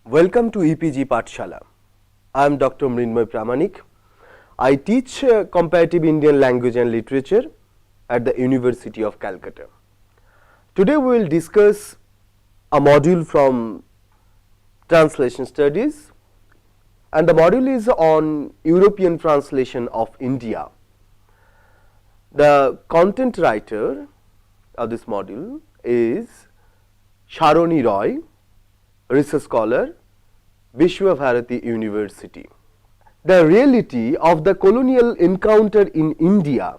Welcome to EPG Pathshala. I am Dr. Mrinmoy Pramanik. I teach comparative Indian language and literature at the University of Calcutta. Today we will discuss a module from Translation Studies, and the module is on European translation of India. The content writer of this module is Sharoni Roy, research scholar, Vishwabharati University. The reality of the colonial encounter in India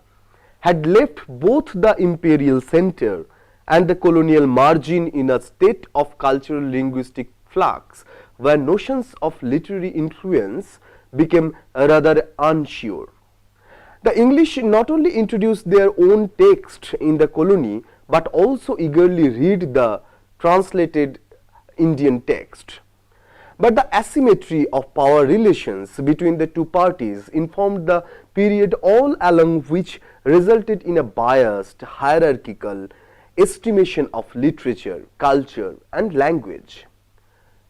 had left both the imperial center and the colonial margin in a state of cultural linguistic flux, where notions of literary influence became rather unsure. The English not only introduced their own text in the colony, but also eagerly read the translated Indian text. But the asymmetry of power relations between the two parties informed the period all along, which resulted in a biased hierarchical estimation of literature, culture and language.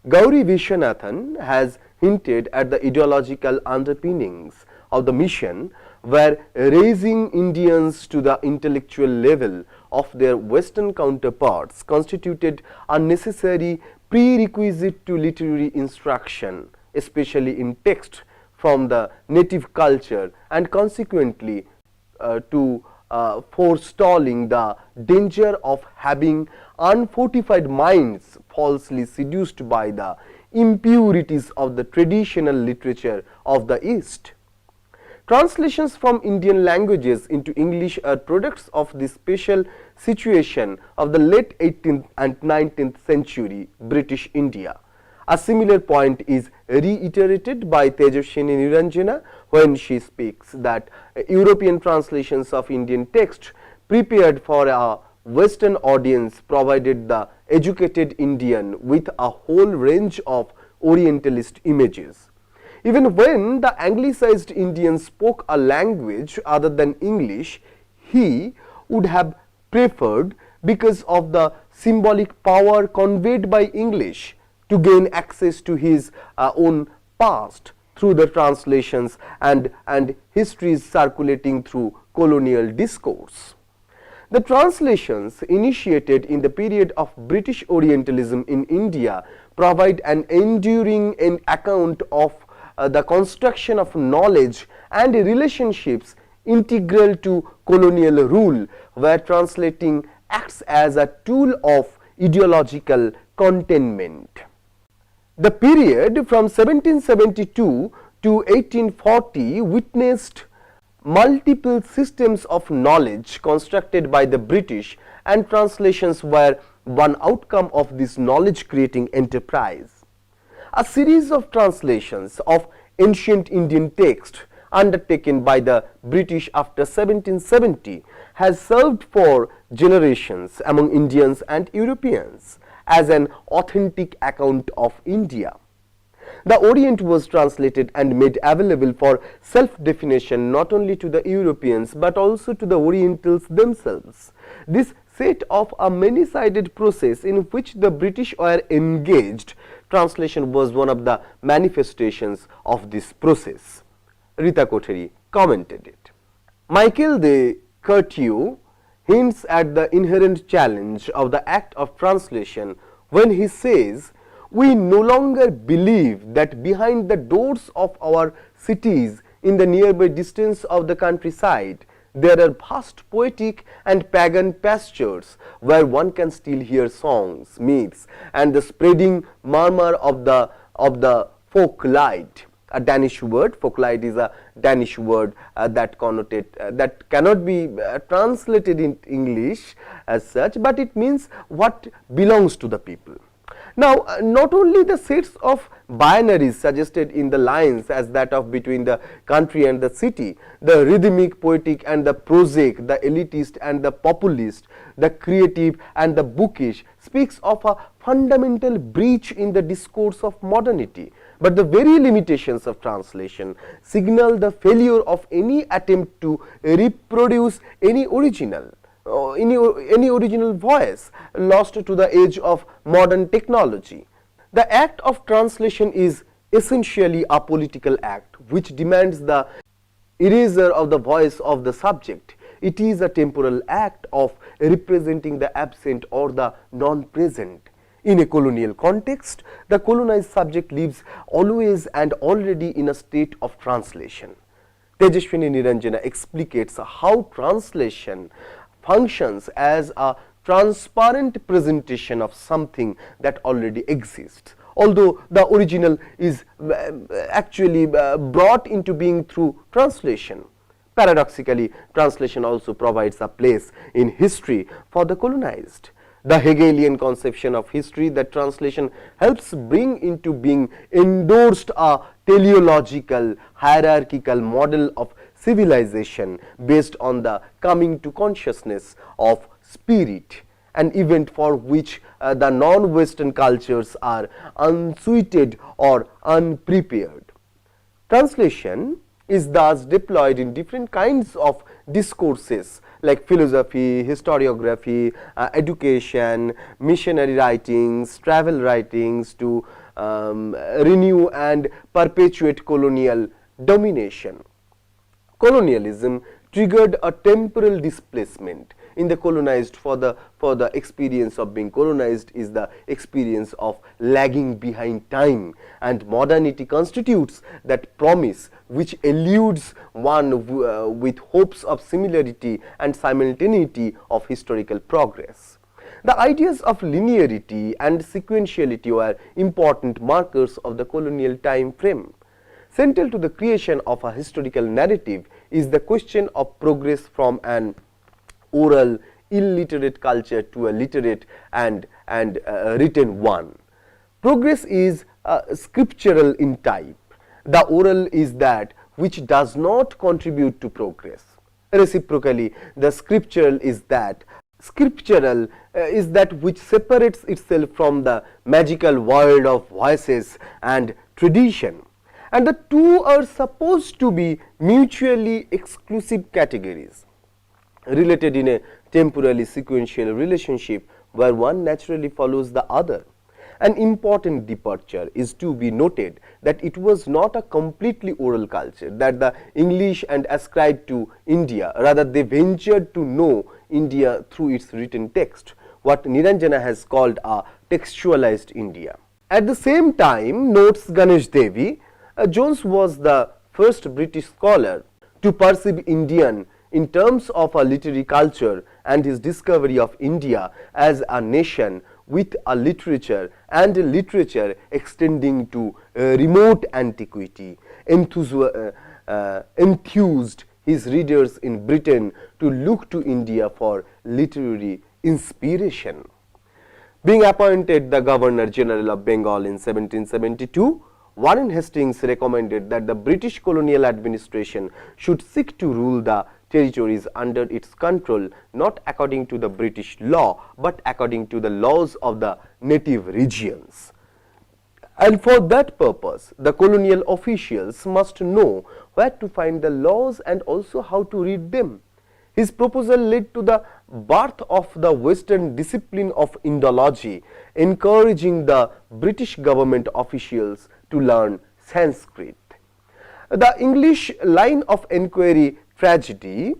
Gauri Vishwanathan has hinted at the ideological underpinnings of the mission, where raising Indians to the intellectual level of their Western counterparts constituted a necessary prerequisite to literary instruction, especially in text from the native culture, and consequently to forestalling the danger of having unfortified minds falsely seduced by the impurities of the traditional literature of the East. Translations from Indian languages into English are products of the special situation of the late 18th and 19th century British India. A similar point is reiterated by Tejaswini Niranjana when she speaks that European translations of Indian text prepared for a Western audience provided the educated Indian with a whole range of Orientalist images. Even when the Anglicized Indian spoke a language other than English, he would have preferred, because of the symbolic power conveyed by English, to gain access to his own past through the translations and histories circulating through colonial discourse. The translations initiated in the period of British Orientalism in India provide an enduring account of the construction of knowledge and relationships integral to colonial rule, where translating acts as a tool of ideological containment. The period from 1772 to 1840 witnessed multiple systems of knowledge constructed by the British, and translations were one outcome of this knowledge creating enterprise. A series of translations of ancient Indian text undertaken by the British after 1770 has served for generations among Indians and Europeans as an authentic account of India. The Orient was translated and made available for self-definition not only to the Europeans but also to the Orientals themselves. This set off a many-sided process in which the British were engaged. Translation was one of the manifestations of this process. Rita Kothari commented it. Michael de Courtieu hints at the inherent challenge of the act of translation when he says, "We no longer believe that behind the doors of our cities in the nearby distance of the countryside there are vast poetic and pagan pastures where one can still hear songs, myths, and the spreading murmur of the folklied." A Danish word, folklied is a Danish word that cannot be translated in English as such, but it means what belongs to the people. Now, not only the sets of binaries suggested in the lines as that of between the country and the city, the rhythmic, poetic and the prosaic, the elitist and the populist, the creative and the bookish speaks of a fundamental breach in the discourse of modernity. But the very limitations of translation signal the failure of any attempt to reproduce any original voice lost to the age of modern technology. The act of translation is essentially a political act which demands the erasure of the voice of the subject. It is a temporal act of representing the absent or the non-present. In a colonial context, the colonized subject lives always and already in a state of translation. Tejaswini Niranjana explicates how translation functions as a transparent presentation of something that already exists, although the original is actually brought into being through translation. Paradoxically, translation also provides a place in history for the colonized. The Hegelian conception of history that translation helps bring into being endorsed a teleological, hierarchical model of civilization based on the coming to consciousness of spirit, an event for which the non-Western cultures are unsuited or unprepared. Translation is thus deployed in different kinds of discourses like philosophy, historiography, education, missionary writings, travel writings to renew and perpetuate colonial domination. Colonialism triggered a temporal displacement in the colonized. For the experience of being colonized is the experience of lagging behind time, and modernity constitutes that promise which eludes one with hopes of similarity and simultaneity of historical progress. The ideas of linearity and sequentiality were important markers of the colonial time frame. Central to the creation of a historical narrative is the question of progress from an oral, illiterate culture to a literate and written one. Progress is scriptural in type. The oral is that which does not contribute to progress. Reciprocally, the scriptural is that which separates itself from the magical world of voices and tradition. And the two are supposed to be mutually exclusive categories, related in a temporally sequential relationship where one naturally follows the other. An important departure is to be noted that it was not a completely oral culture that the English and ascribed to India. Rather, they ventured to know India through its written text, what Niranjana has called a textualized India. At the same time, notes Ganesh Devi, Jones was the first British scholar to perceive Indian in terms of a literary culture, and his discovery of India as a nation with a literature and a literature extending to remote antiquity enthused his readers in Britain to look to India for literary inspiration. Being appointed the Governor General of Bengal in 1772, Warren Hastings recommended that the British colonial administration should seek to rule the territories under its control not according to the British law but according to the laws of the native regions. And for that purpose, the colonial officials must know where to find the laws and also how to read them. His proposal led to the birth of the Western discipline of Indology, encouraging the British government officials to learn Sanskrit. The English line of inquiry tragedy,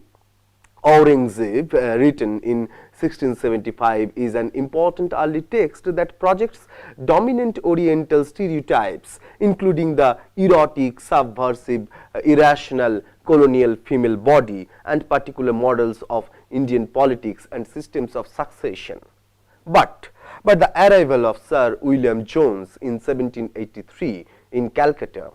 Aurangzeb, written in 1675, is an important early text that projects dominant Oriental stereotypes, including the erotic, subversive, irrational colonial female body and particular models of Indian politics and systems of succession. But the arrival of Sir William Jones in 1783 in Calcutta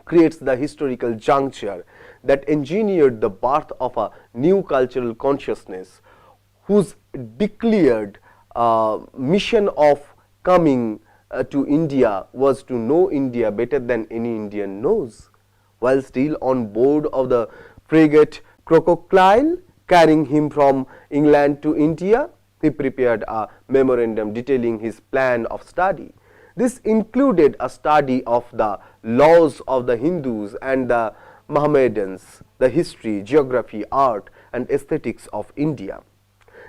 creates the historical juncture that engineered the birth of a new cultural consciousness whose declared mission of coming to India was to know India better than any Indian knows. While still on board of the frigate Crocodile carrying him from England to India, he prepared a memorandum detailing his plan of study. This included a study of the laws of the Hindus and the Mohammedans, the history, geography, art and aesthetics of India.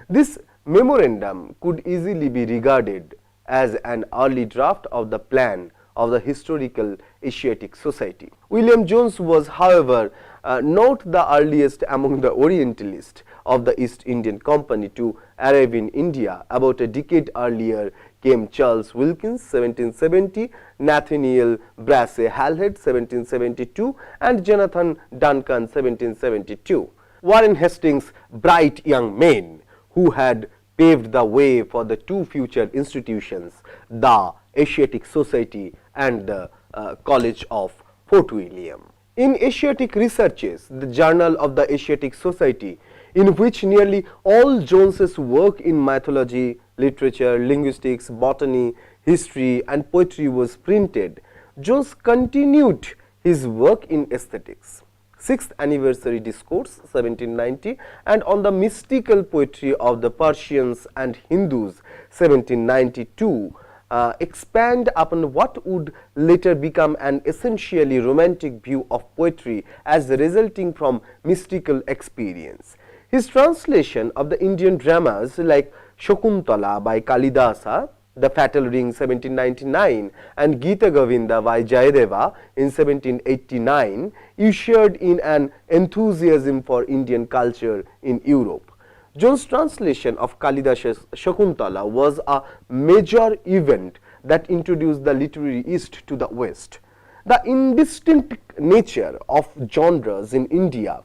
This memorandum could easily be regarded as an early draft of the plan of the Historical Asiatic Society. William Jones was, however, not the earliest among the Orientalists of the East Indian Company to arrive in India. About a decade earlier came Charles Wilkins 1770, Nathaniel Brassey Halhed 1772 and Jonathan Duncan 1772. Warren Hastings, bright young men who had paved the way for the two future institutions, the Asiatic Society and the College of Fort William. In Asiatic Researches, the Journal of the Asiatic Society, in which nearly all Jones's work in mythology, literature, linguistics, botany, history and poetry was printed, Jones continued his work in aesthetics. 6th Anniversary Discourse 1790 and on the mystical poetry of the Persians and Hindus 1792 expand upon what would later become an essentially romantic view of poetry as resulting from mystical experience. His translation of the Indian dramas like Shakuntala by Kalidasa, The Fatal Ring 1799 and Gita Govinda by Jayadeva in 1789 ushered in an enthusiasm for Indian culture in Europe. Jones' translation of Kalidasa's Shakuntala was a major event that introduced the literary East to the West. The indistinct nature of genres in India,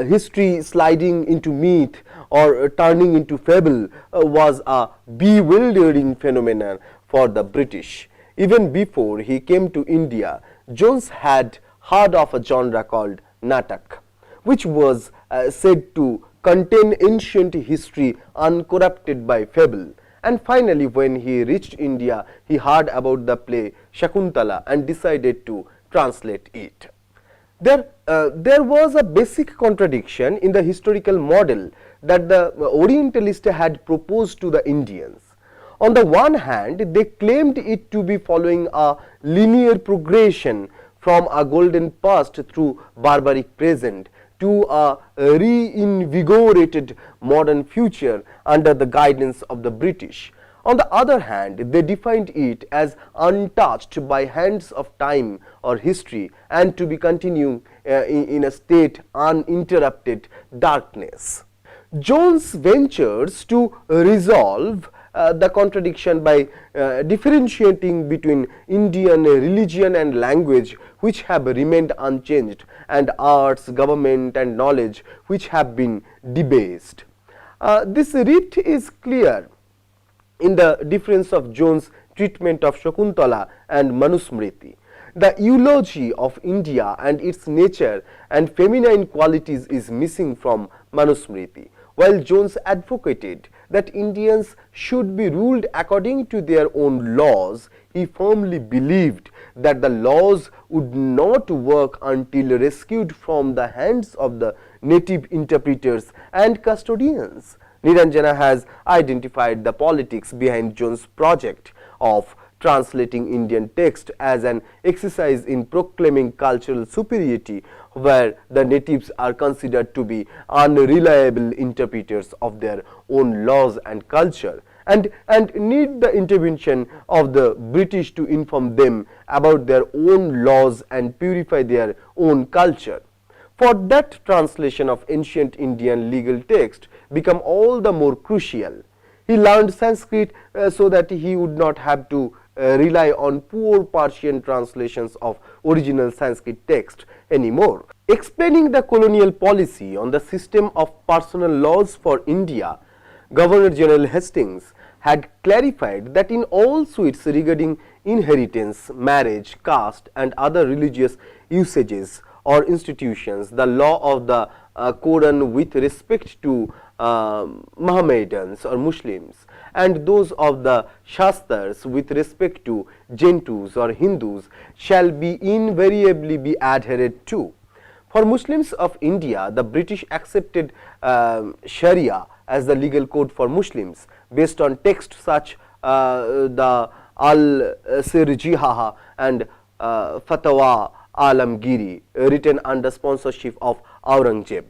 history sliding into myth or turning into fable, was a bewildering phenomenon for the British. Even before he came to India, Jones had heard of a genre called Natak, which was said to contain ancient history uncorrupted by fable. And finally, when he reached India, he heard about the play Shakuntala and decided to translate it. There was a basic contradiction in the historical model that the Orientalists had proposed to the Indians. On the one hand, they claimed it to be following a linear progression from a golden past through barbaric present to a reinvigorated modern future under the guidance of the British. On the other hand, they defined it as untouched by hands of time or history and to be continuing in a state uninterrupted darkness. Jones ventures to resolve the contradiction by differentiating between Indian religion and language, which have remained unchanged, and arts, government and knowledge, which have been debased. This rift is clear in the difference of Jones' treatment of Shakuntala and Manusmriti. The eulogy of India and its nature and feminine qualities is missing from Manusmriti. While Jones advocated that Indians should be ruled according to their own laws, he firmly believed that the laws would not work until rescued from the hands of the native interpreters and custodians. Niranjana has identified the politics behind Jones' project of translating Indian text as an exercise in proclaiming cultural superiority, where the natives are considered to be unreliable interpreters of their own laws and culture, and need the intervention of the British to inform them about their own laws and purify their own culture. For that translation of ancient Indian legal text become all the more crucial. He learned Sanskrit so that he would not have to rely on poor Persian translations of original Sanskrit text anymore. Explaining the colonial policy on the system of personal laws for India, Governor General Hastings had clarified that in all suits regarding inheritance, marriage, caste and other religious usages or institutions, the law of the Quran with respect to Mohammedans or Muslims and those of the Shastras with respect to Jentus or Hindus shall be invariably be adhered to. For Muslims of India, the British accepted Sharia as the legal code for Muslims based on texts such the Al-Sirjiha and Fatwa Alamgiri written under sponsorship of Aurangzeb.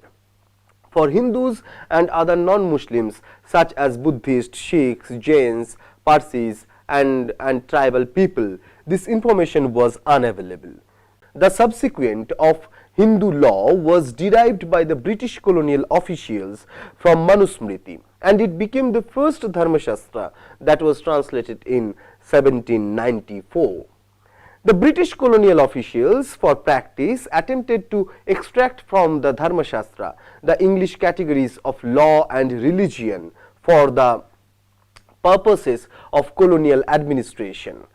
For Hindus and other non-Muslims such as Buddhists, Sikhs, Jains, Parsis and tribal people, this information was unavailable. The subsequent of Hindu law was derived by the British colonial officials from Manusmriti, and it became the first Dharmashastra that was translated in 1794. The British colonial officials, for practice, attempted to extract from the Dharmashastra the English categories of law and religion for the purposes of colonial administration.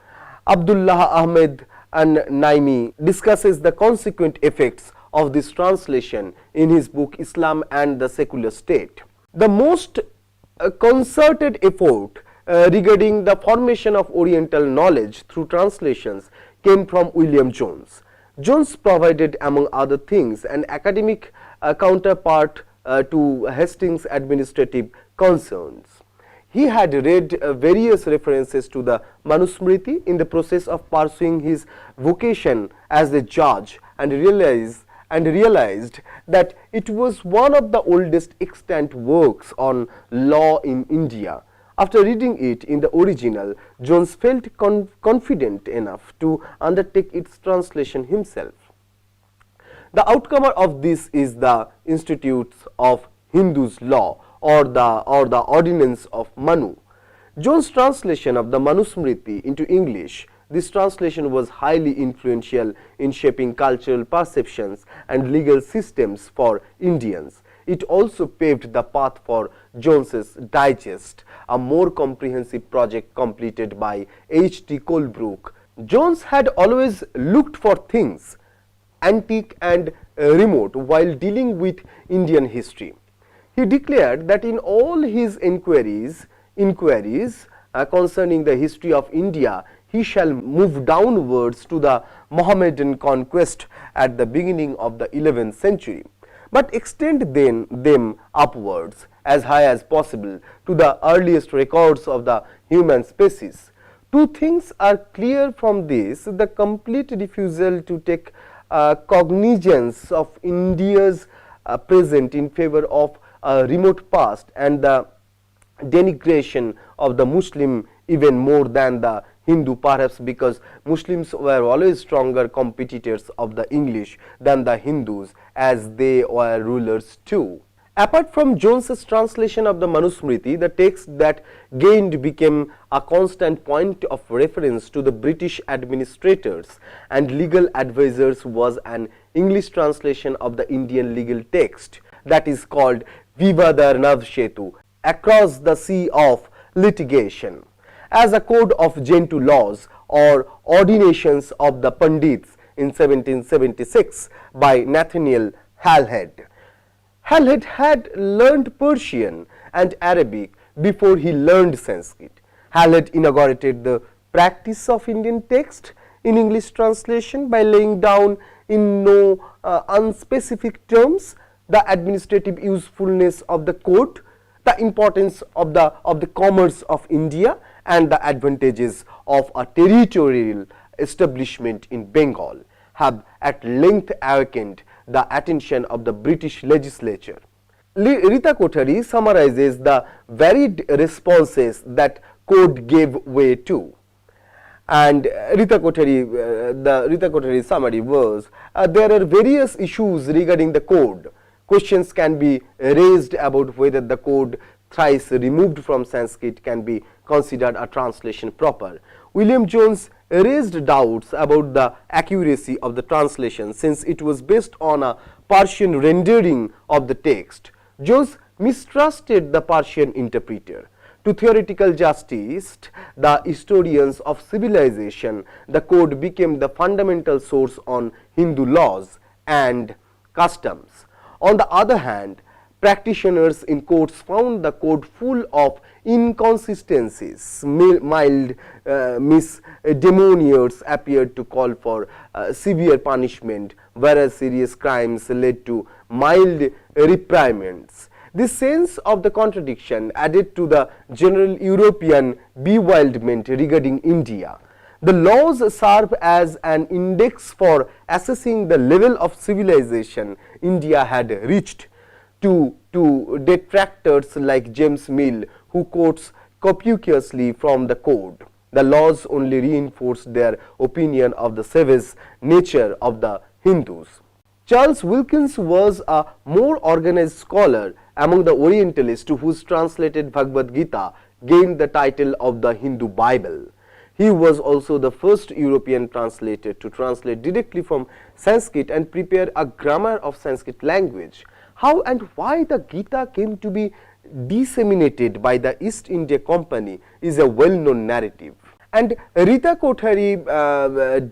Abdullah Ahmed and Naimi discusses the consequent effects of this translation in his book Islam and the Secular State. The most concerted effort regarding the formation of Oriental knowledge through translations came from William Jones. Jones provided, among other things, an academic counterpart to Hastings' administrative concerns. He had read various references to the Manusmriti in the process of pursuing his vocation as a judge, and realized that it was one of the oldest extant works on law in India. After reading it in the original, Jones felt confident enough to undertake its translation himself. The outcome of this is the Institutes of Hindus Law, or the Ordinance of Manu. Jones' translation of the Manusmriti into English, this translation was highly influential in shaping cultural perceptions and legal systems for Indians. It also paved the path for Jones's Digest, a more comprehensive project completed by H.T. Colebrook. Jones had always looked for things antique and remote while dealing with Indian history. He declared that in all his inquiries concerning the history of India, he shall move downwards to the Mohammedan conquest at the beginning of the 11th century, but extend them upwards as high as possible to the earliest records of the human species. Two things are clear from this: the complete refusal to take cognizance of India's present in favor of a remote past, and the denigration of the Muslim even more than the Hindu, perhaps because Muslims were always stronger competitors of the English than the Hindus, as they were rulers too. Apart from Jones's translation of the Manusmriti, the text that gained became a constant point of reference to the British administrators and legal advisers was an English translation of the Indian legal text that is called Vivadharnav Setu, across the sea of litigation, as a code of Gentoo laws or ordinations of the Pandits in 1776 by Nathaniel Halhed. Halhed had learned Persian and Arabic before he learned Sanskrit. Halhed inaugurated the practice of Indian text in English translation by laying down in no unspecific terms the administrative usefulness of the code, the importance of the commerce of India, and the advantages of a territorial establishment in Bengal, have at length awakened the attention of the British legislature. Rita Kothari summarizes the varied responses that code gave way to. And Rita Kothari's summary was, there are various issues regarding the code. Questions can be raised about whether the code thrice removed from Sanskrit can be considered a translation proper. William Jones raised doubts about the accuracy of the translation since it was based on a Persian rendering of the text. Jones mistrusted the Persian interpreter. To theoretical justice, the historians of civilization, the code became the fundamental source on Hindu laws and customs. On the other hand, practitioners in courts found the code full of inconsistencies. Mild misdemeanors appeared to call for severe punishment, whereas serious crimes led to mild reprimands. This sense of the contradiction added to the general European bewilderment regarding India. The laws serve as an index for assessing the level of civilization India had reached. To detractors like James Mill, who quotes copiously from the code. The laws only reinforced their opinion of the savage nature of the Hindus. Charles Wilkins was a more organized scholar among the Orientalists whose translated Bhagavad Gita gained the title of the Hindu Bible. He was also the first European translator to translate directly from Sanskrit and prepare a grammar of Sanskrit language. How and why the Gita came to be disseminated by the East India Company is a well-known narrative. And Rita Kothari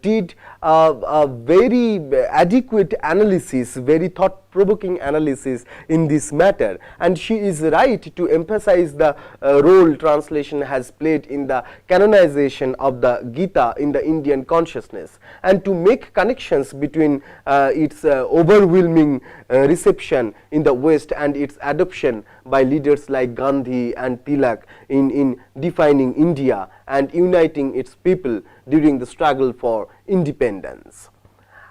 did a very adequate analysis, very thought-provoking analysis in this matter, and she is right to emphasize the role translation has played in the canonization of the Gita in the Indian consciousness, and to make connections between its overwhelming reception in the West and its adoption by leaders like Gandhi and Tilak in defining India and uniting its people during the struggle for independence.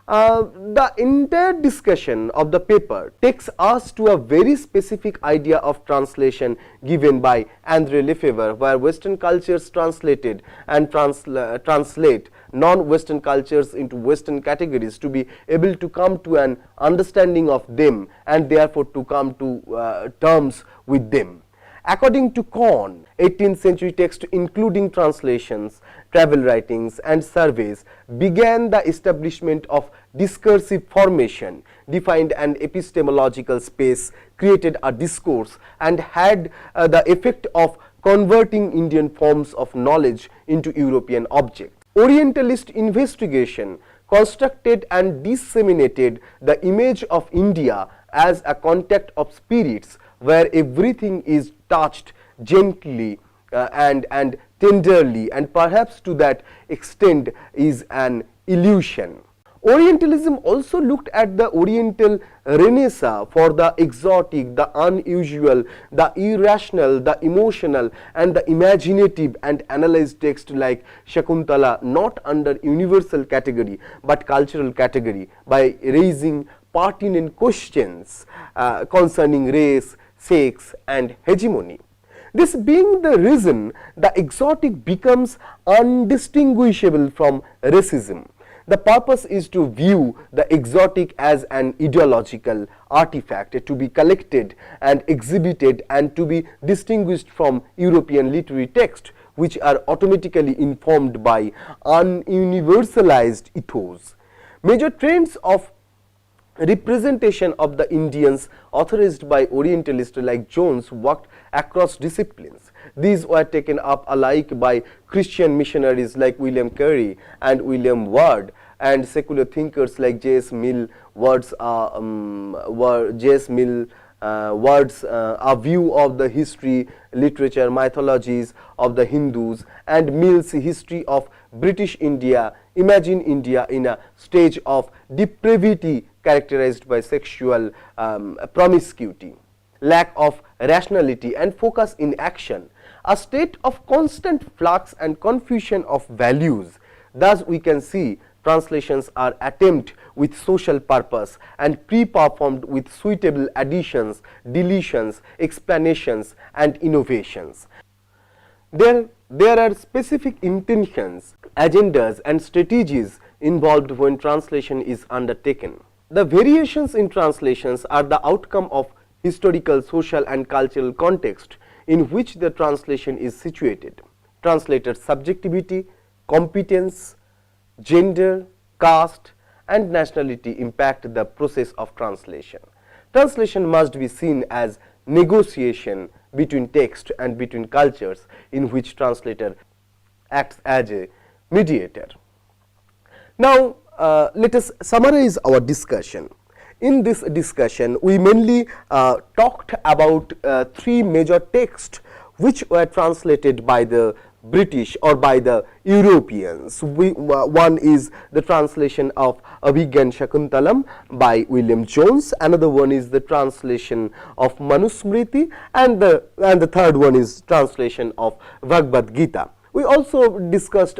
The entire discussion of the paper takes us to a very specific idea of translation given by André Lefebvre, where Western cultures translated and translate non-Western cultures into Western categories to be able to come to an understanding of them and therefore to come to terms with them. According to Kohn, 18th century text including translations, travel writings and surveys began the establishment of discursive formation, defined an epistemological space, created a discourse and had the effect of converting Indian forms of knowledge into European objects. Orientalist investigation constructed and disseminated the image of India as a contact of spirits where everything is touched gently and tenderly, and perhaps to that extent is an illusion. Orientalism also looked at the Oriental Renaissance for the exotic, the unusual, the irrational, the emotional and the imaginative, and analyzed text like Shakuntala not under universal category but cultural category by raising pertinent questions concerning race, sex and hegemony. This being the reason the exotic becomes undistinguishable from racism. The purpose is to view the exotic as an ideological artifact to be collected and exhibited and to be distinguished from European literary texts, which are automatically informed by ununiversalized ethos. Major trends of representation of the Indians authorized by Orientalists like Jones worked across disciplines. These were taken up alike by Christian missionaries like William Carey and William Ward, and secular thinkers like J.S. Mill Ward's a view of the history, literature, mythologies of the Hindus, and Mill's history of British India imagine India in a stage of depravity characterized by sexual promiscuity, lack of rationality and focus in action, a state of constant flux and confusion of values. Thus we can see translations are attempt with social purpose and pre-performed with suitable additions, deletions, explanations and innovations. There are specific intentions, agendas and strategies involved when translation is undertaken. The variations in translations are the outcome of historical, social and cultural context in which the translation is situated. Translator subjectivity, competence, gender, caste and nationality impact the process of translation. Translation must be seen as negotiation between text and between cultures in which translator acts as a mediator. Now, let us summarize our discussion. In this discussion, we mainly talked about three major texts which were translated by the British or by the Europeans. One is the translation of Abhigyan Shakuntalam by William Jones, another one is the translation of Manusmriti, and the third one is translation of Bhagavad Gita. We also discussed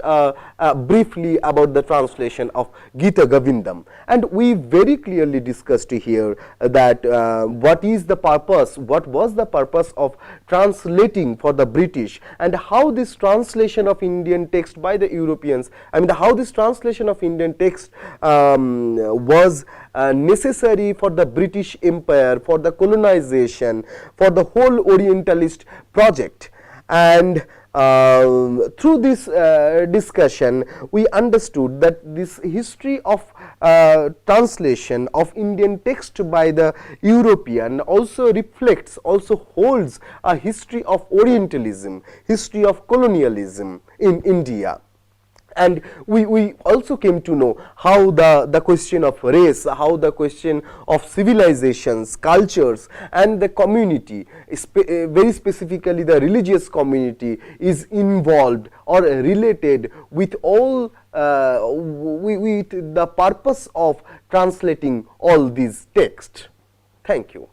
briefly about the translation of Gita Govindam, and we very clearly discussed here that what is the purpose, what was the purpose of translating for the British, and how this translation of Indian text by the Europeans, I mean how this translation of Indian text was necessary for the British Empire, for the colonization, for the whole Orientalist project. And through this discussion, we understood that this history of translation of Indian text by the European also reflects, also holds a history of Orientalism, history of colonialism in India. And we also came to know how the question of race, how the question of civilizations, cultures, and the community, very specifically the religious community, is involved or related with all with the purpose of translating all these texts. Thank you.